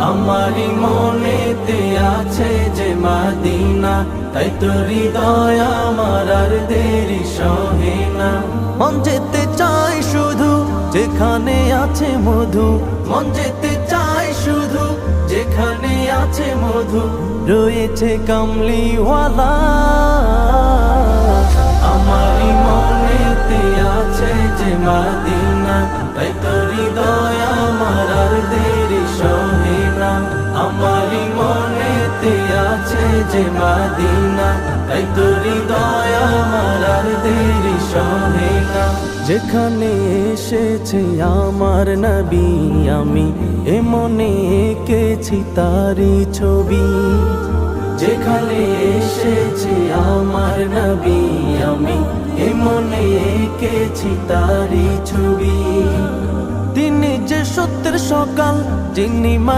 আমারি মনেতে আছে যে মদিনা, তাই তো হৃদয় আমার আর দেরি সহে না। মন যেতে চাই শুধু যেখানে আছে মধু, মন যেতে চাই শুধু যেখানে আছে মধু, রয়েছে কামলিওয়ালা। আমারি মনেতে আছে যে মদিনা, তাই তো হৃদয় আমার আর দেরি সহে না। আমারি মনেতে আছে যে মদিনা, তাই তো হৃদয় আমার আর দেরি সহে না। যেখানে এসেছে আমার নবী, আমি এ মনে এঁকেছি তারি ছবি। যেখানে এসেছে আমার নবী, আমি এ মনে এঁকেছি তারি ছবি। তিনি যে সত্যের সকাল, যিনি